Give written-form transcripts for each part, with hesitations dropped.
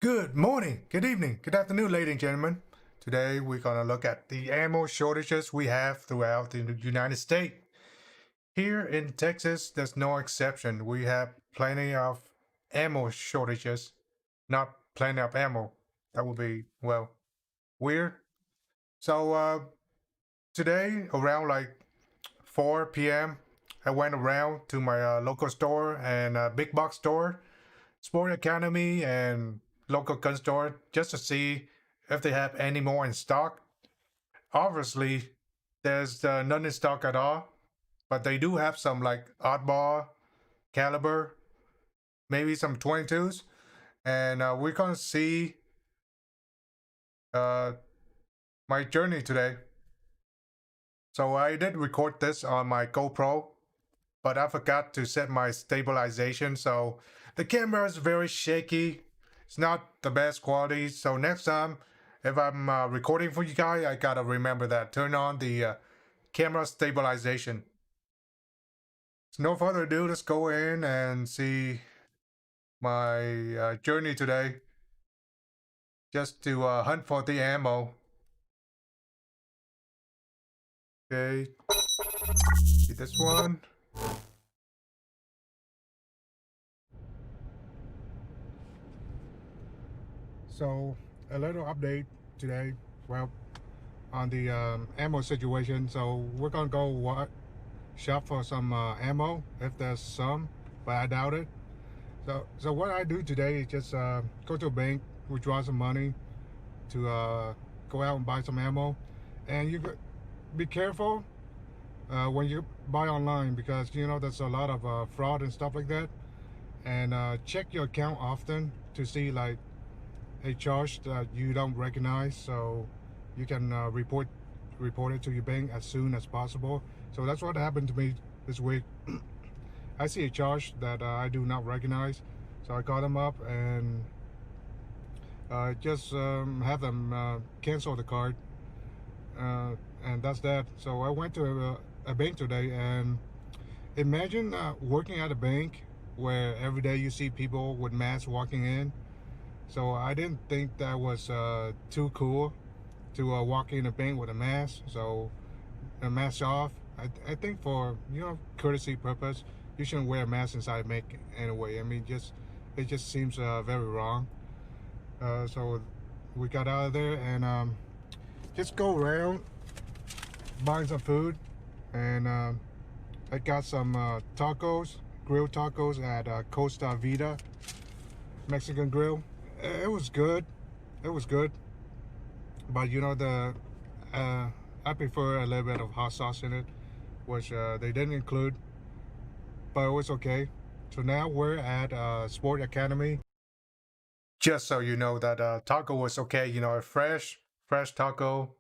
Good morning, good evening, good afternoon, ladies and gentlemen. Today we're going to look at the ammo shortages we have throughout the United States. Here in Texas, there's no exception. We have plenty of ammo shortages, not plenty of ammo. That would be, well, weird. So today, around like 4 p.m., I went around to my local store and big box store, Sport Academy, and local gun store just to see if they have any more in stock. Obviously, there's none in stock at all, but they do have some like oddball caliber, maybe some 22s, and we're gonna see uh, my journey today. So I did record this on my GoPro, but I forgot to set my stabilization, so the camera is very shaky. It's not the best quality, so next time if I'm recording for you guys, I gotta remember that. Turn on the camera stabilization. So no further ado, let's go in and see my journey today, just to hunt for the ammo. Okay, see this one. So a little update today, well, on the ammo situation. So we're gonna go shop for some ammo if there's some, but I doubt it. So what I do today is just go to a bank, withdraw some money to go out and buy some ammo. And you be careful when you buy online, because you know there's a lot of fraud and stuff like that. And check your account often to see like a charge that you don't recognize, so you can report it to your bank as soon as possible. So that's what happened to me this week. I see a charge that I do not recognize, so I call them up and just have them cancel the card, and that's that. So I went to a bank today, and imagine working at a bank where every day you see people with masks walking in. So I didn't think that was too cool to walk in a bank with a mask. So a mask off. I think for courtesy purpose, you shouldn't wear a mask inside a bank anyway. I mean, it just seems very wrong. So we got out of there and just go around buying some food, and I got some tacos, grilled tacos at Costa Vida Mexican Grill. It was good. It was good. But I prefer a little bit of hot sauce in it, which they didn't include, but it was okay. So now we're at Sport Academy. Just so you know that taco was okay. A fresh taco,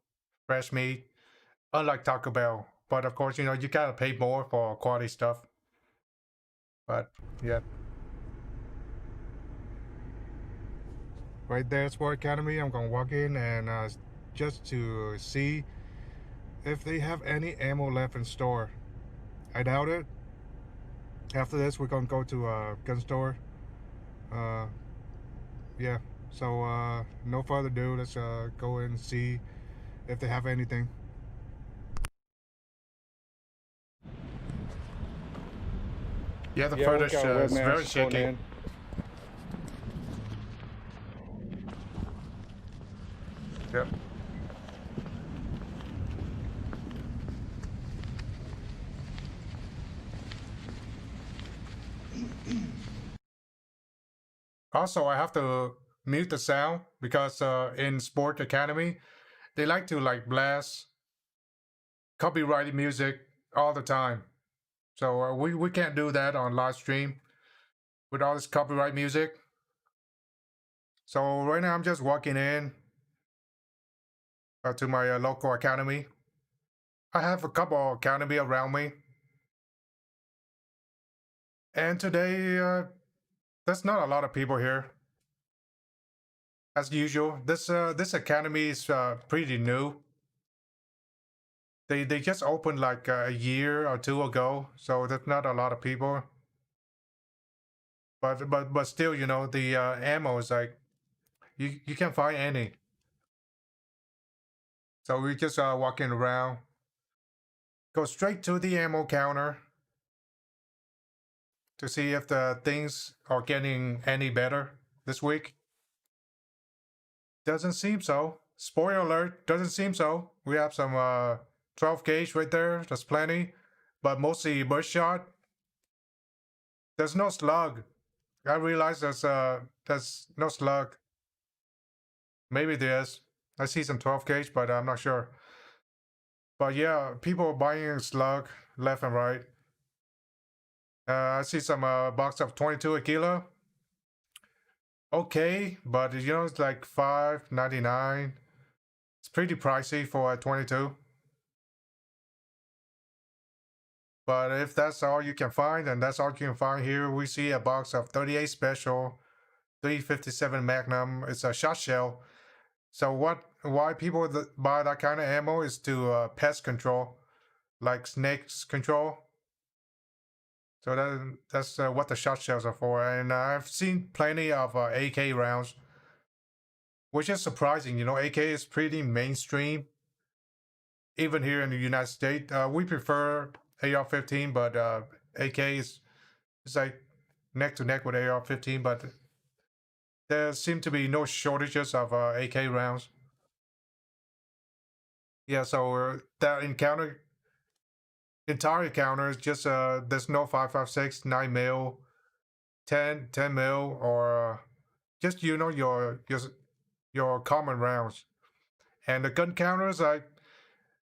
fresh meat, unlike Taco Bell. But of course, you gotta pay more for quality stuff. But yeah. Right there, Sport Academy. I'm gonna walk in and just to see if they have any ammo left in store. I doubt it. After this, we're gonna go to a gun store. Yeah. So no further ado, let's go in and see if they have anything. Yeah, the footage is very shaky. Yep. Also, I have to mute the sound because in Sport Academy, they like to blast copyrighted music all the time. So we can't do that on live stream with all this copyright music. So right now I'm just walking in to my local academy. I have a couple of academy around me. And today, there's not a lot of people here. As usual, this academy is pretty new. They just opened like a year or two ago, so there's not a lot of people. But still, the ammo is like You can't find any. So we just walking around. Go straight to the ammo counter to see if the things are getting any better this week. Doesn't seem so. Spoiler alert, doesn't seem so. We have some 12 gauge right there. That's plenty, but mostly burst shot. There's no slug. I realize there's no slug. Maybe there's. I see some 12 gauge, but I'm not sure. But yeah, people are buying slug left and right. I see some box of 22 a kilo. Okay, but you know it's like $5.99. It's pretty pricey for a 22. But if that's all you can find, and that's all you can find here, we see a box of 38 Special, 357 Magnum. It's a shot shell. So why people buy that kind of ammo is to pest control, like snakes control. So that's what the shot shells are for. And I've seen plenty of AK rounds, which is surprising. You know, AK is pretty mainstream. Even here in the United States, we prefer AR-15, but AK is like neck to neck with AR-15. But there seem to be no shortages of AK rounds. Yeah, so that entire encounter is just there's no 5.56, 9mm, 10mm, or just your common rounds. And the gun counters, like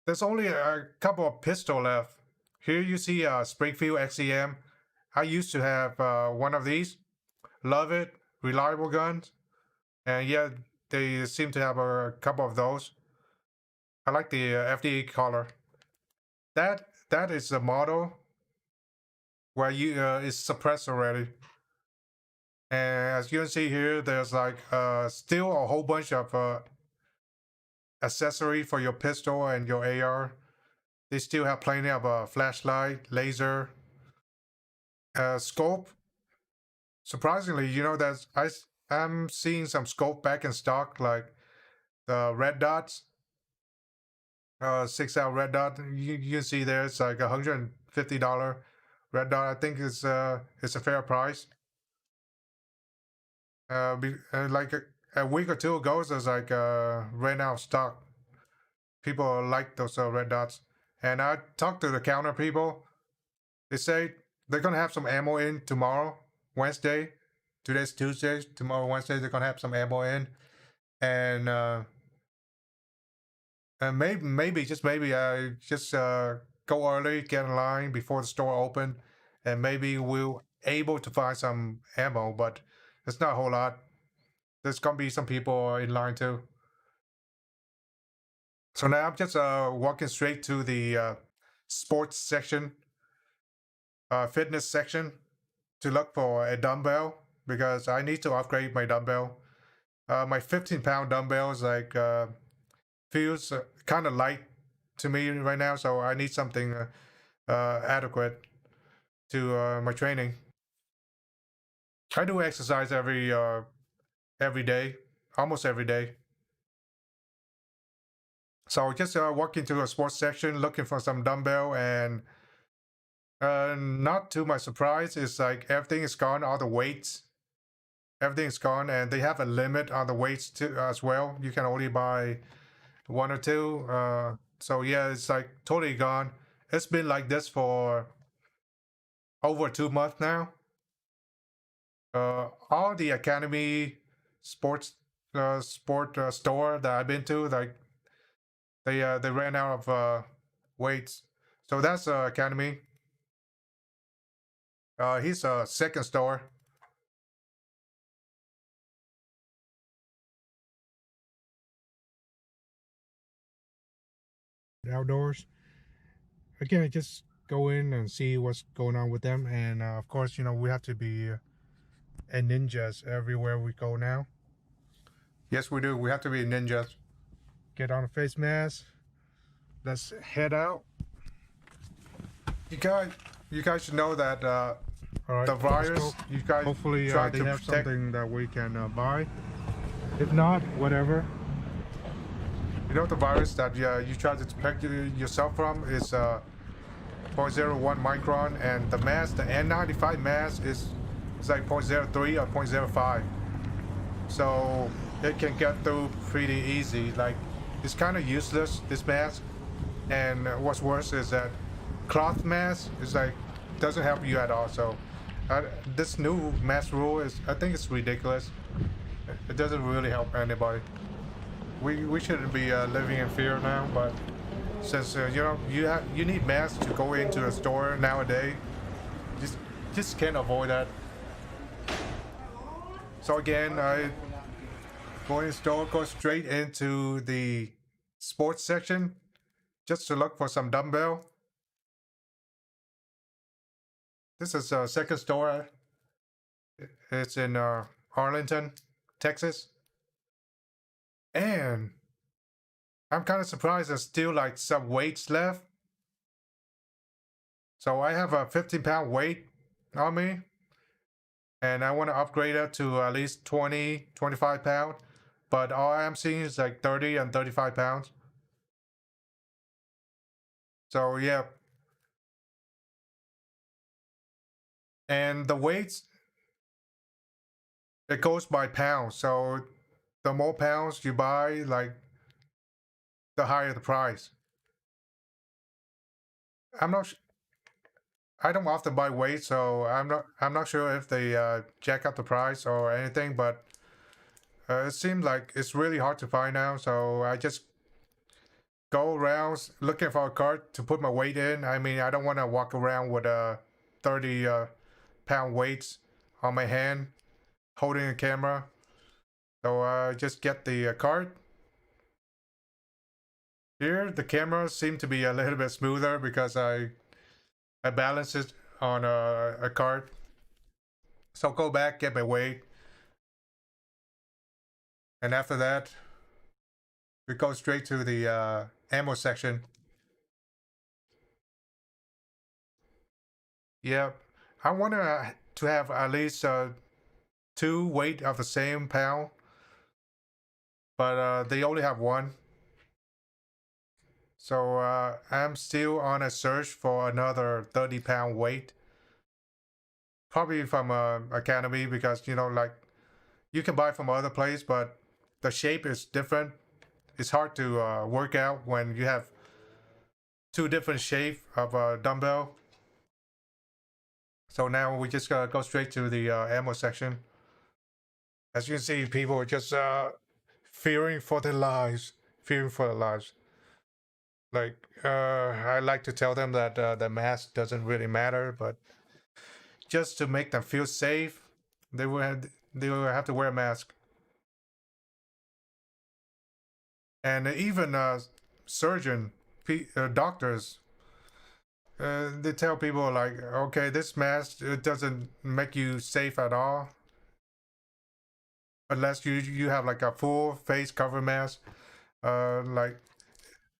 there's only a couple of pistol left. Here you see Springfield XEM. I used to have one of these. Love it. Reliable guns. And yeah, they seem to have a couple of those. I like the FDA color. That is the model where you is suppressed already. And as you can see here, there's like still a whole bunch of accessory for your pistol and your AR. They still have plenty of flashlight, laser, scope. Surprisingly, you know, I'm seeing some scope back in stock, like the red dots. 6 out red dot. You can see there it's like $150 red dot. I think it's a fair price. Like a week or two ago, there's like ran out of stock. People like those red dots, and I talked to the counter people. They say they're gonna have some ammo in tomorrow, Wednesday. Today's Tuesday. Tomorrow, Wednesday, they're gonna have some ammo in, and maybe just maybe I just go early, get in line before the store open, and maybe we'll able to find some ammo, but it's not a whole lot. There's gonna be some people in line too. So now I'm just walking straight to the sports section, fitness section, to look for a dumbbell because I need to upgrade my dumbbell. My 15-pound dumbbell is like feels kind of light to me right now, so I need something adequate to my training. I do exercise every day, almost every day. So just walking to a sports section, looking for some dumbbell, and not to my surprise, it's like everything is gone, all the weights. Everything is gone, and they have a limit on the weights too, as well. You can only buy one or two. So yeah, it's like totally gone. It's been like this for over 2 months now. All the Academy sports store that I've been to, like they ran out of weights. So that's Academy. He's a second store. Outdoors. Again, I just go in and see what's going on with them, and of course, you know, we have to be ninjas everywhere we go now. Yes, we do. We have to be ninjas. Get on a face mask. Let's head out. You guys should know that the virus. You guys hopefully try to have protect something that we can buy. If not, whatever. You know the virus that you try to protect yourself from is zero point 0.01 micron, and the mask, the N95 mask, is like 0.03 or zero point 0.05. So it can get through pretty easy. Like, it's kind of useless, this mask. And what's worse is that cloth mask is like doesn't help you at all. So this new mask rule is, I think it's ridiculous. It doesn't really help anybody. We shouldn't be living in fear now, but since you know you need masks to go into a store nowadays, just can't avoid that. So again, I go in the store, go straight into the sports section just to look for some dumbbell. This is a second store. It's in Arlington, Texas. And I'm kind of surprised there's still like some weights left. So I have a 15-pound weight on me. And I want to upgrade it to at least 20, 25 pounds. But all I'm seeing is like 30 and 35 pounds. So yeah. And the weights, it goes by pounds. So the more pounds you buy, like the higher the price. I'm not. I don't often buy weights, so I'm not sure if they jack up the price or anything. But it seems like it's really hard to find now. So I just go around looking for a cart to put my weight in. I mean, I don't want to walk around with 30 pound weights on my hand, holding a camera. So I just get the cart. Here, the camera seemed to be a little bit smoother because I balance it on a cart. So go back, get my weight. And after that, we go straight to the ammo section. Yep. I want to have at least 2 weight of the same pound. But they only have 1. So I'm still on a search for another 30-pound weight. Probably from Academy, because you know, like, you can buy from other place, but the shape is different. It's hard to work out when you have 2 different shape of a dumbbell. So now we just go straight to the ammo section. As you can see, people are just fearing for their lives, fearing for their lives. Like, I like to tell them that the mask doesn't really matter, but just to make them feel safe, they will have to wear a mask. And even surgeon, doctors, they tell people like, okay, this mask, it doesn't make you safe at all, unless you have like a full face cover mask. Like,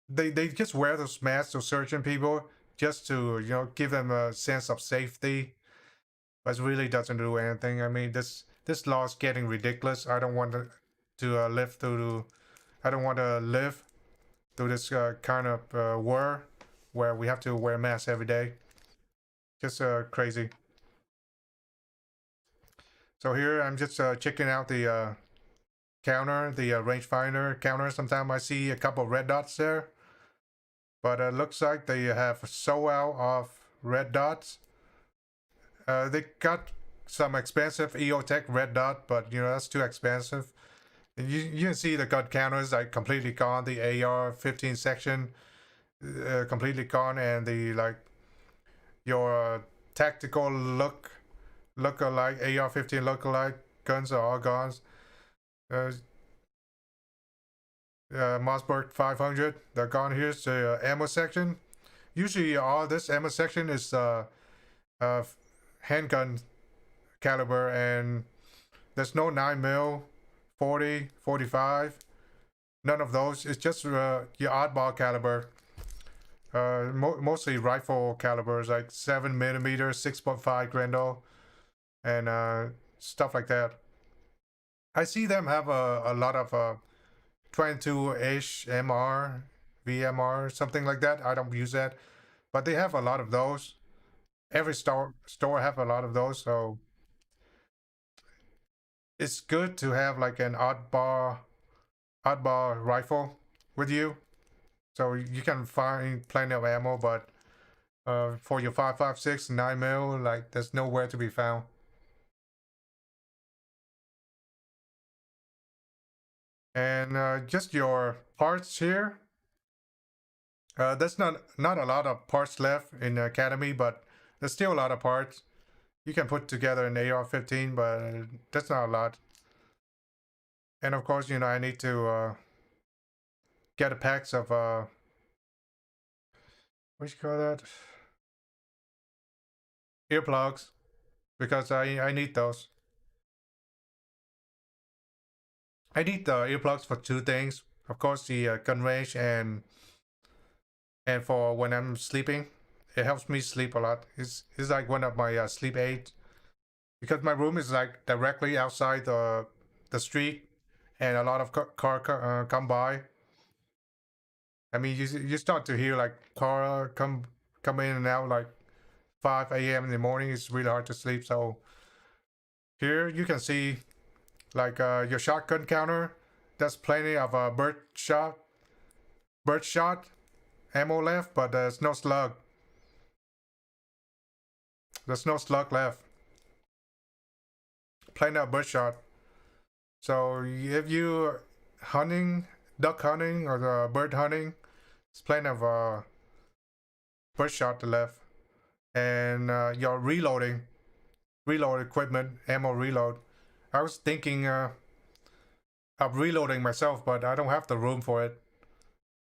they just wear those masks to surgeon people just to, you know, give them a sense of safety, but it really doesn't do anything. I mean, this law is getting ridiculous. I don't want to live through. I don't want to live through this kind of war where we have to wear masks every day. Just crazy. So here I'm just checking out the counter, the rangefinder counter. Sometimes I see a couple of red dots there, but it looks like they have sold out of red dots. They got some expensive EOTech red dot, but you know, that's too expensive. And you can see the gun counters like completely gone. The AR-15 section completely gone, and the like your tactical look-alike AR-15 look-alike guns are all gone. Mossberg 500, they're gone. Here's the ammo section. Usually all this ammo section is handgun caliber, and there's no 9mm, 40, 45, none of those. It's just your oddball caliber. Mostly rifle calibers like 7mm, 6.5 Grendel, and stuff like that. I see them have a lot of 22-ish MR, VMR, something like that. I don't use that, but they have a lot of those. Every store have a lot of those, so it's good to have like an oddball rifle with you, so you can find plenty of ammo. But for your 5.56 9mm, like there's nowhere to be found. And just your parts here. There's not a lot of parts left in the academy, but there's still a lot of parts. You can put together an AR-15, but that's not a lot. And of course, I need to get a packs of what you call that? Earplugs, because I need those. I need the earplugs for two things. Of course, the gun range and for when I'm sleeping, it helps me sleep a lot. It's like one of my sleep aids, because my room is like directly outside the street, and a lot of car come by. I mean, you start to hear like car come in and out like 5 a.m. in the morning. It's really hard to sleep. So here you can see like your shotgun counter. There's plenty of bird shot ammo left, but there's no slug. There's no slug left. Plenty of bird shot. So if you hunting, duck hunting or the bird hunting, there's plenty of bird shot left. And your reload equipment, ammo reload. I was thinking of reloading myself, but I don't have the room for it.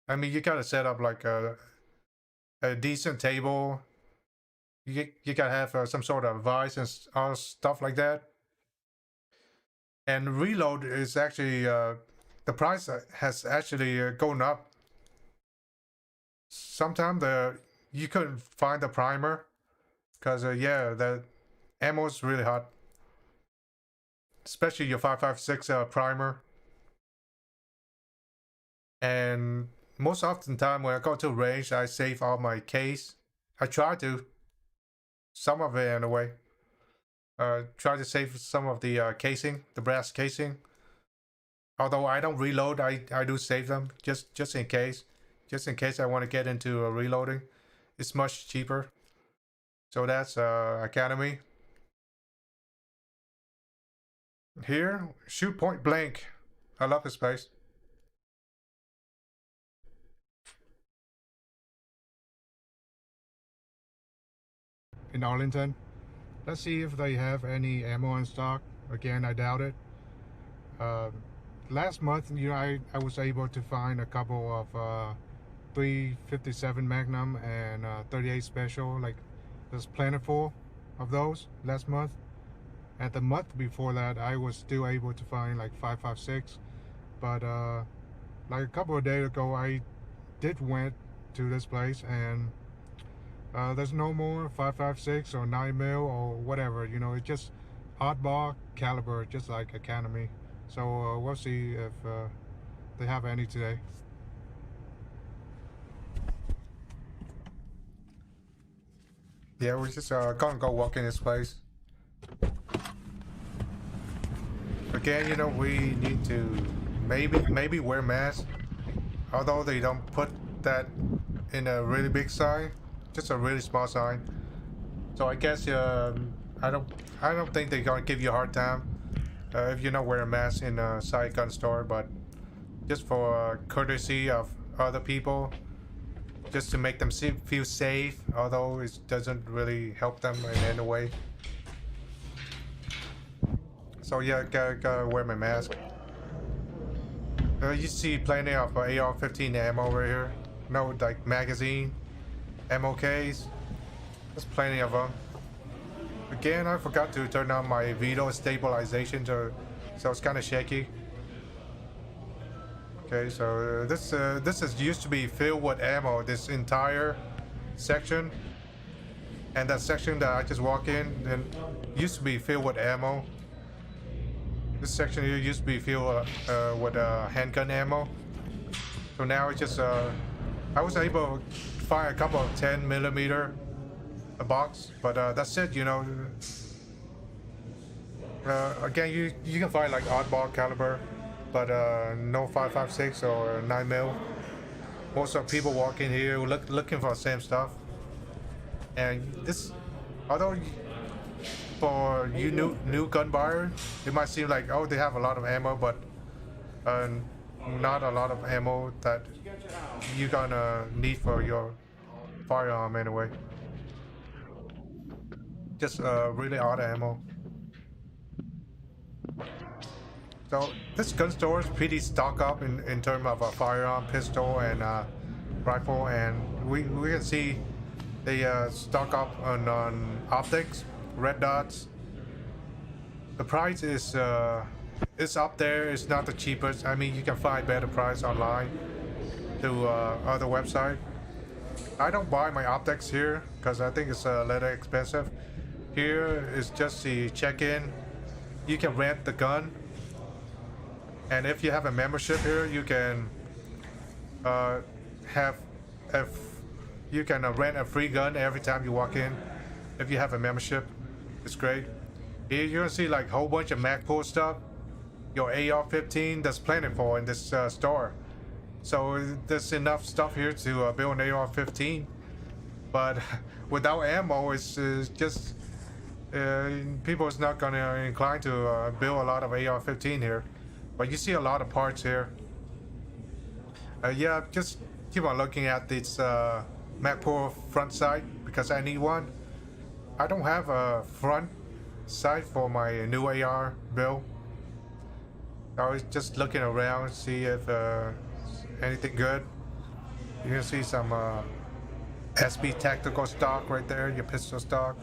I mean, you gotta set up like a decent table. You gotta have some sort of vise and stuff like that. And reload is actually the price has actually gone up. Sometimes you couldn't find the primer, because yeah, the ammo is really hot, especially your 5.56 primer. And most often time when I go to range, I save all my case. I try to, some of it anyway. Try to save some of the casing, the brass casing. Although I don't reload, I do save them just in case. Just in case I want to get into reloading. It's much cheaper. So that's Academy. Here, shoot point blank. I love this place. In Arlington. Let's see if they have any ammo in stock. Again, I doubt it. Last month, I was able to find a couple of 357 Magnum and 38 Special. Like, there's plentiful of those last month. And the month before that, I was still able to find like 5.56. But like a couple of days ago, I did went to this place, and there's no more 5.56 or 9mm or whatever. It's just oddball caliber, just like Academy. So we'll see if they have any today. Yeah, we're just gonna go walk in this place. Again, we need to maybe wear masks, although they don't put that in a really big sign, just a really small sign. So I guess I don't think they're gonna give you a hard time if you're not wearing a mask in a side gun store, but just for courtesy of other people, just to make them feel safe, although it doesn't really help them in any way. So yeah, gotta wear my mask. You see plenty of AR-15 ammo over here. No, like magazine, ammo case. There's plenty of them. Again, I forgot to turn on my video stabilization, so it's kind of shaky. Okay, so this is used to be filled with ammo. This entire section, and that section that I just walked in, then used to be filled with ammo. This section here used to be filled with handgun ammo. So now it's just I was able to find a couple of 10mm a box, but that's it. You know. Again, you can find like oddball caliber, but no 5.56 or 9mm. Most of people walk in here looking for the same stuff, and this, although for you new gun buyer, it might seem like, oh, they have a lot of ammo, but not a lot of ammo that you're gonna need for your firearm anyway. Just really odd ammo. So this gun store is pretty stocked up in terms of a firearm, pistol, and rifle, and we can see they stock up on optics, red dots. The price is it's up there. It's not the cheapest. I mean, you can find better price online through other website. I don't buy my optics here because I think it's a little expensive. Here is just the check-in. You can rent the gun. And if you have a membership here, you can rent a free gun every time you walk in. If you have a membership, it's great. Here you're gonna see like a whole bunch of Magpul stuff. Your AR-15, there's plenty for in this store. So there's enough stuff here to build an AR-15. But without ammo, it's just people is not gonna incline to build a lot of AR-15 here. But you see a lot of parts here. Yeah, just keep on looking at this Magpul front sight because I need one. I don't have a front sight for my new AR build. I was just looking around, see if anything good. You can see some SB tactical stock right there, your pistol stock.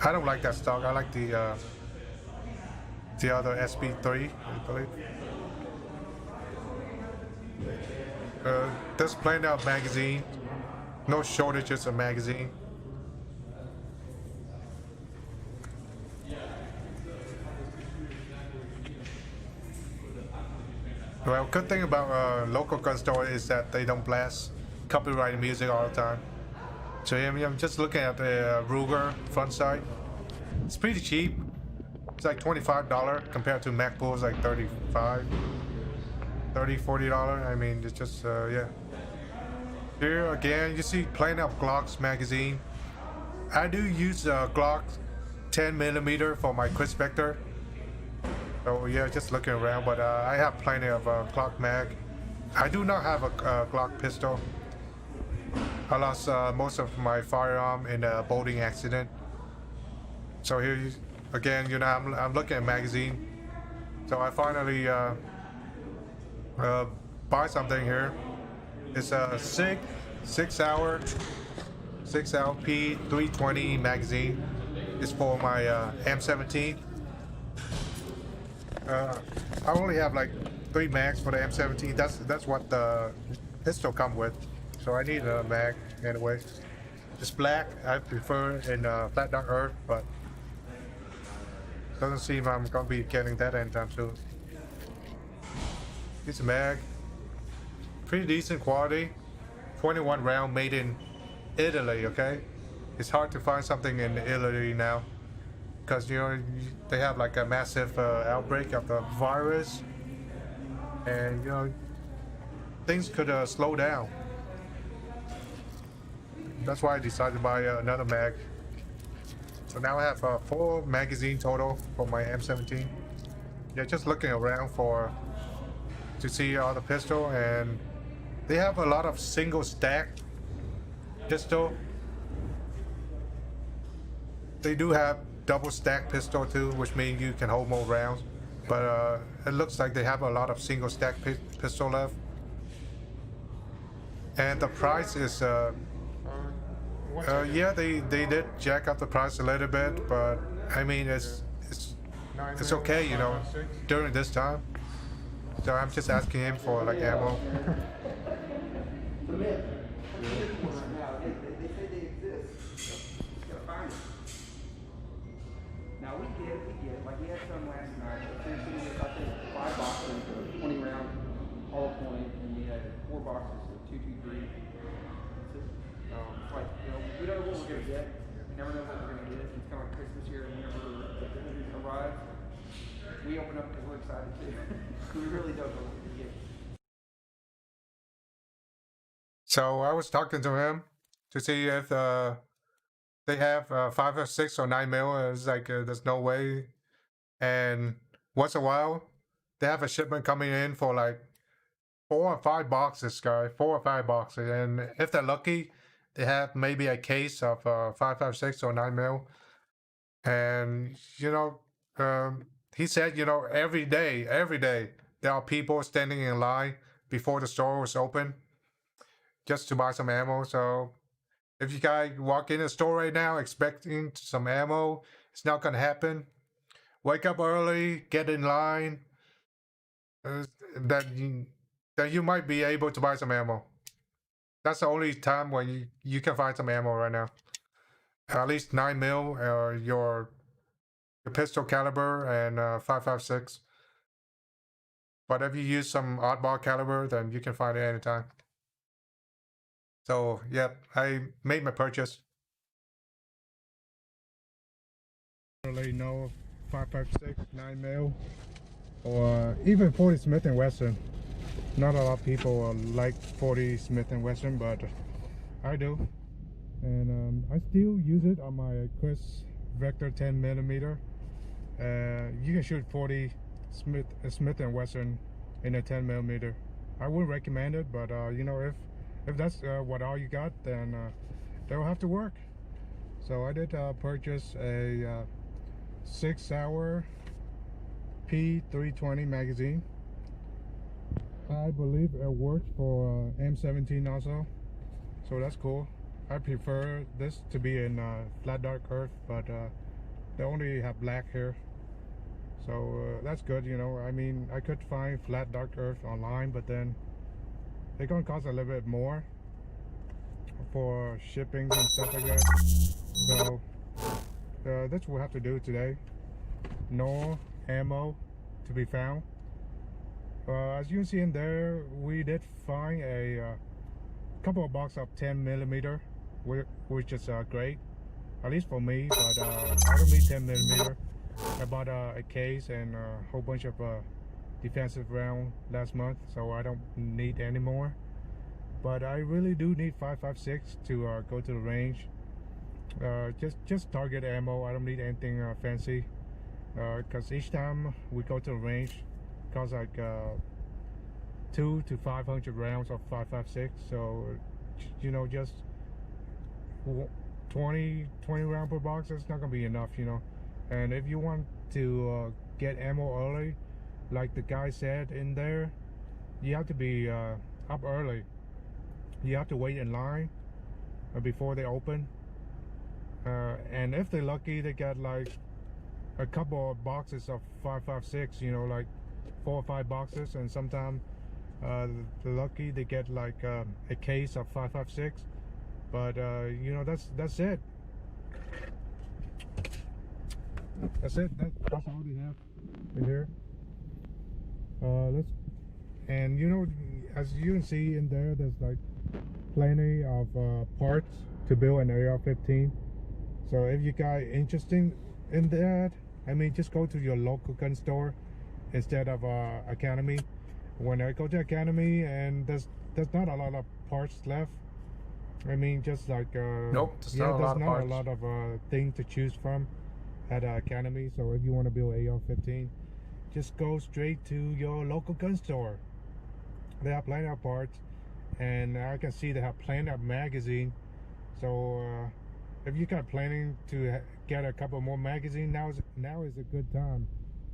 I don't like that stock. I like the other SB3, I believe. There's plenty of magazine. No shortages of magazine. Well, good thing about local gun store is that they don't blast copyrighted music all the time. So I'm just looking at the Ruger front sight. It's pretty cheap. It's like $25 compared to Magpul's like $35, $40. I mean, it's just yeah. Here again, you see plenty of Glocks magazine. I do use Glock 10mm for my Quick Spectre. So yeah, just looking around, but I have plenty of Glock mag. I do not have a Glock pistol. I lost most of my firearm in a boating accident. So here, again, you know, I'm looking at magazine. So I finally buy something here. It's a 6-hour P320 magazine. It's for my M17. I only have like 3 mags for the M17. That's what the pistol come with. So I need a mag anyway. It's black. I prefer in flat dark earth, but doesn't seem I'm gonna be getting that anytime soon. It's a mag. Pretty decent quality. 21 round, made in Italy. Okay, it's hard to find something in Italy now because you know they have like a massive outbreak of the virus, and you know things could slow down. That's why I decided to buy another mag. So now I have 4 magazine total for my M17. Yeah, just looking around to see all the pistol, and they have a lot of single stack pistol. They do have double stack pistol too, which means you can hold more rounds. But it looks like they have a lot of single stack pistol left. And the price is yeah, they did jack up the price a little bit, but I mean it's okay, you know, during this time. So I'm just asking him for like ammo. Now we get it. Like we had some last night. 223. It's like, we don't know what we're gonna get. We never know what we're gonna get. It's kind of like Christmas here, and whenever the deliveries arrive, we open up because we're excited too. We really don't know what we're gonna get. So I was talking to him to see if they have 5 or 6 or 9 mil. It's like there's no way. And once in a while, they have a shipment coming in for like 4 or 5 boxes, guy. 4 or 5 boxes, and if they're lucky, they have maybe a case of 5.56 or 9 mil. And he said, every day, there are people standing in line before the store was open just to buy some ammo. So if you guys walk in the store right now expecting some ammo, it's not gonna happen. Wake up early, get in line, uh, then you might be able to buy some ammo. That's the only time when you can find some ammo right now. At least 9 mil, your pistol caliber, and 5.56. But if you use some oddball caliber, then you can find it anytime. So, yep, I made my purchase. Really no 5.56, 9 mil, or even 40 Smith & Wesson. Not a lot of people like 40 Smith & Wesson, but I do. And I still use it on my Chris Vector 10mm. You can shoot 40 Smith & Wesson in a 10mm. I would recommend it, but if that's what all you got, then they'll have to work. So I did purchase a 6-hour P320 magazine. I believe it works for M17 also, so that's cool. I prefer this to be in flat dark earth, but they only have black here, so that's good. I mean, I could find flat dark earth online, but then they're gonna cost a little bit more for shipping and stuff like that. So that's what we have to do today. No ammo to be found. As you can see in there, we did find a couple of boxes of 10mm, which is great, at least for me, but I don't need 10mm. I bought a case and a whole bunch of defensive round last month, so I don't need any more. But I really do need 5.56 to go to the range. Just target ammo. I don't need anything fancy, because each time we go to the range, it costs like 200 to 500 rounds of 5.56. So just 20 rounds per box, that's not gonna be enough. And if you want to get ammo early, like the guy said in there, you have to be up early. You have to wait in line before they open, and if they're lucky, they get like a couple of boxes of 5.56, like 4 or 5 boxes, and sometimes they're lucky they get like a case of 5.56. But that's it. That's it. That's all they have in here. As you can see in there, there's like plenty of parts to build an AR-15. So if you guys interested in that, I mean, just go to your local gun store instead of Academy. When I go to Academy, and there's not a lot of parts left. I mean, just like Nope, there's not a lot of things to choose from at Academy. So if you want to build AR-15, just go straight to your local gun store. They have plenty of parts, and I can see they have plenty of magazine. So if you got planning to get a couple more magazines, now is a good time.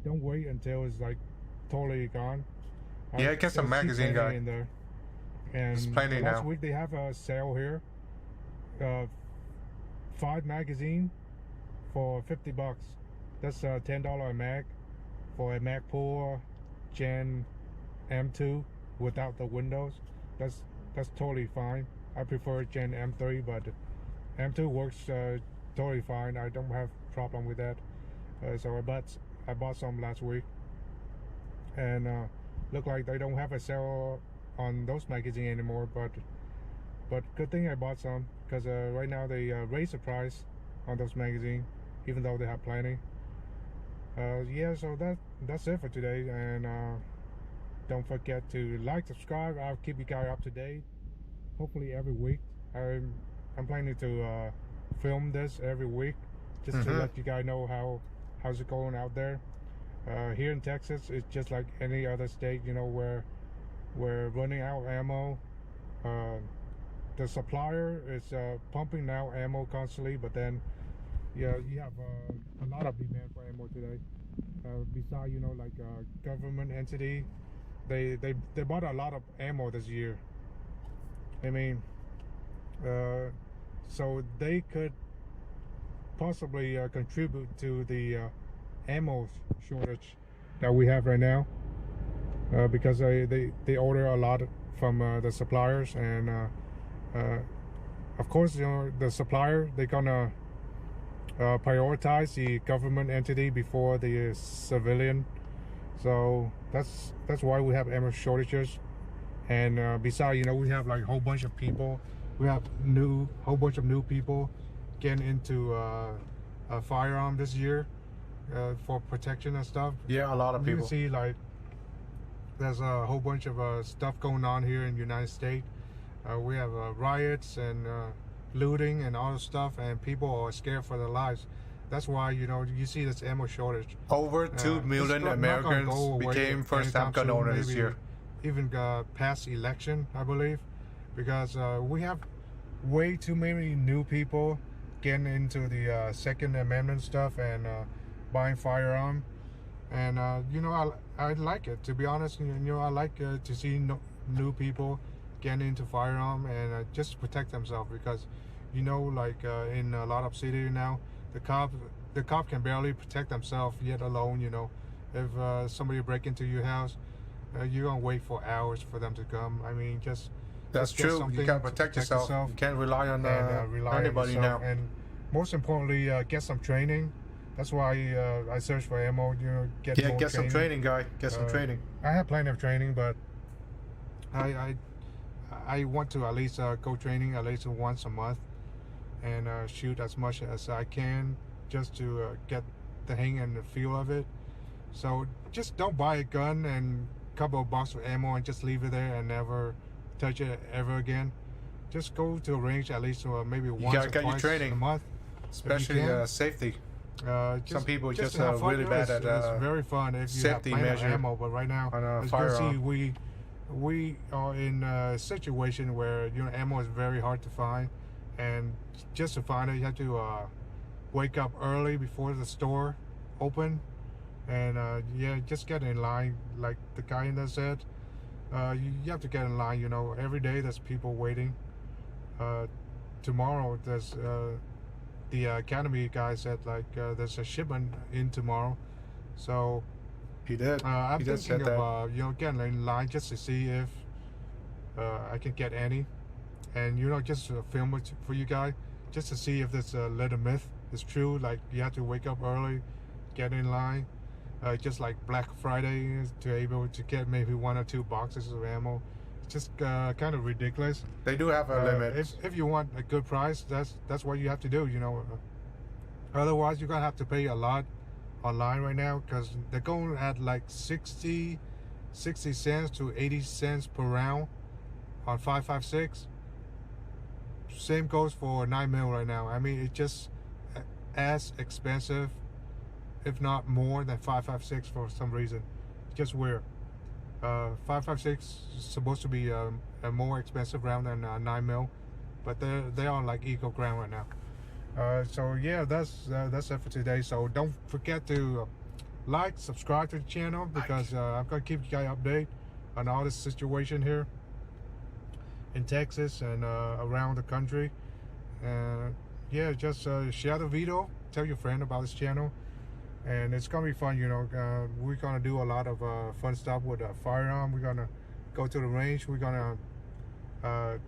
Don't wait until it's like totally gone. Yeah, get some magazine, guy. In there. And there's plenty now. Last week they have a sale here. 5 magazine for $50. That's $10 a mag for a Magpul Gen M2 without the windows. That's totally fine. I prefer Gen M3, but M2 works totally fine. I don't have problem with that. So I bought some last week, and look like they don't have a sale on those magazines anymore, but good thing I bought some, because right now they raise the price on those magazines, even though they have plenty. Yeah, so that's it for today, and don't forget to like, subscribe. I'll keep you guys up to date, hopefully every week. I'm planning to film this every week, just to let you guys know how's it going out there. Here in Texas, it's just like any other state, you know, where we're running out of ammo. The supplier is pumping out ammo constantly, but then yeah, you have a lot of demand for ammo today. Besides, you know, like government entity, they bought a lot of ammo this year. I mean, so they could possibly contribute to the ammo shortage that we have right now, because they order a lot from the suppliers, and of course, you know, the supplier, they're gonna prioritize the government entity before the civilian. So that's why we have ammo shortages. And besides, you know, we have like a whole bunch of people. We have whole bunch of new people getting into a firearm this year for protection and stuff. Yeah, a lot of you people. can see like there's a whole bunch of stuff going on here in the United States. We have riots and looting and all this stuff, and people are scared for their lives. That's why, you know, you see this ammo shortage. Over 2 million Americans became first-time gun owners this year. Even past election, I believe, because we have way too many new people getting into the Second Amendment stuff and buying firearm. And you know, I like it, to be honest. You know, I like to see new people getting into firearm and just to protect themselves, because you know, like in a lot of cities now, the cop can barely protect themselves, yet alone, you know, if somebody break into your house, you're gonna wait for hours for them to come. I mean, that's true. You can't protect yourself. You can't rely on anybody now. And most importantly, get some training. That's why I search for ammo. You know, get some training, guy. Get some training. I have plenty of training, but I want to at least go training at least once a month and shoot as much as I can, just to get the hang and the feel of it. So just don't buy a gun and a couple of boxes of ammo and just leave it there and never touch it ever again. Just go to a range at least maybe once or twice a month, especially safety. Some people just really bad at it's very fun if you have plenty of ammo, but right now, as you can see, we are in a situation where, you know, ammo is very hard to find, and just to find it, you have to wake up early before the store open, and yeah, just get in line, like the guy in there said. You have to get in line. You know, every day there's people waiting. Tomorrow there's the Academy guy said like there's a shipment in tomorrow, so he did. I'm thinking of you know, getting in line just to see if I can get any, and you know, just film it for you guys, just to see if this little myth is true. Like you have to wake up early, get in line, just like Black Friday, to able to get maybe 1 or 2 boxes of ammo. It's just kind of ridiculous. They do have a limit. If you want a good price, that's what you have to do. You know, otherwise you're gonna have to pay a lot online right now, because they're going at like 60 cents to 80 cents per round on 5.56. Same goes for 9mm right now. I mean, it's just as expensive, if not more, than 5.56 for some reason. It's just weird. 5.56 is supposed to be a more expensive round than 9mm, but they're on like equal ground right now. So yeah, that's it for today. So don't forget to like, subscribe to the channel, because I'm gonna keep you guys updated on all this situation here in Texas and around the country. Yeah, just share the video, tell your friend about this channel, and it's gonna be fun. You know, we're gonna do a lot of fun stuff with a firearm. We're gonna go to the range. We're gonna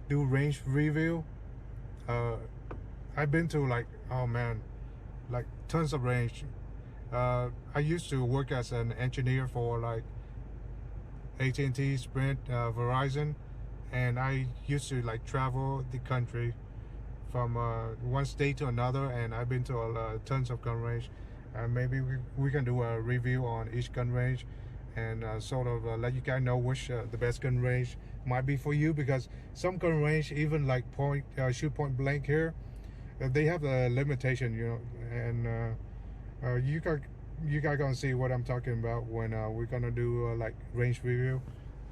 do range review. I've been to like, oh man, like tons of range. I used to work as an engineer for like AT&T, Sprint, Verizon, and I used to like travel the country from one state to another, and I've been to tons of gun range. Maybe we can do a review on each gun range and sort of let you guys know which the best gun range might be for you, because some gun range, even like shoot point blank here, they have a limitation, you know, and you guys gonna see what I'm talking about when we're gonna do like range review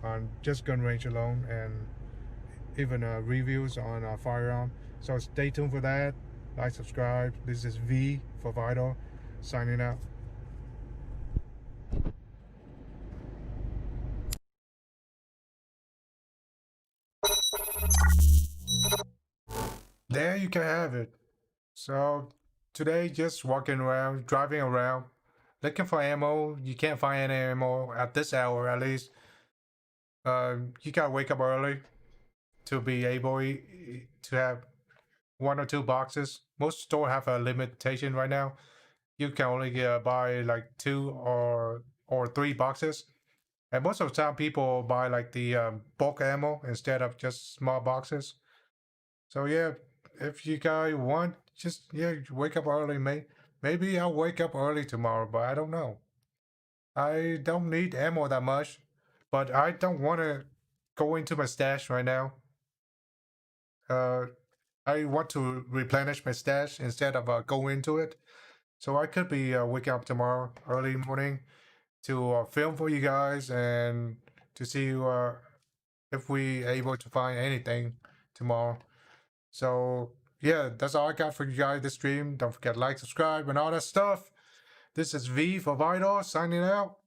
on just gun range alone, and even reviews on firearm. So stay tuned for that. Like, subscribe. This is V for Vital, signing out. There you can have it. So today, just walking around, driving around, looking for ammo. You can't find any ammo at this hour, at least. You gotta wake up early to be able to have 1 or 2 boxes. Most stores have a limitation right now. You can only buy like 2 or 3 boxes, and most of the time people buy like the bulk ammo instead of just small boxes. So yeah, if you guys want, just wake up early. Maybe I'll wake up early tomorrow, but I don't know. I don't need ammo that much, but I don't want to go into my stash right now. Uh, I want to replenish my stash instead of go into it. So I could be waking up tomorrow early morning to film for you guys and to see if we able to find anything tomorrow. So yeah, that's all I got for you guys this stream. Don't forget to like, subscribe, and all that stuff. This is V for Vital signing out.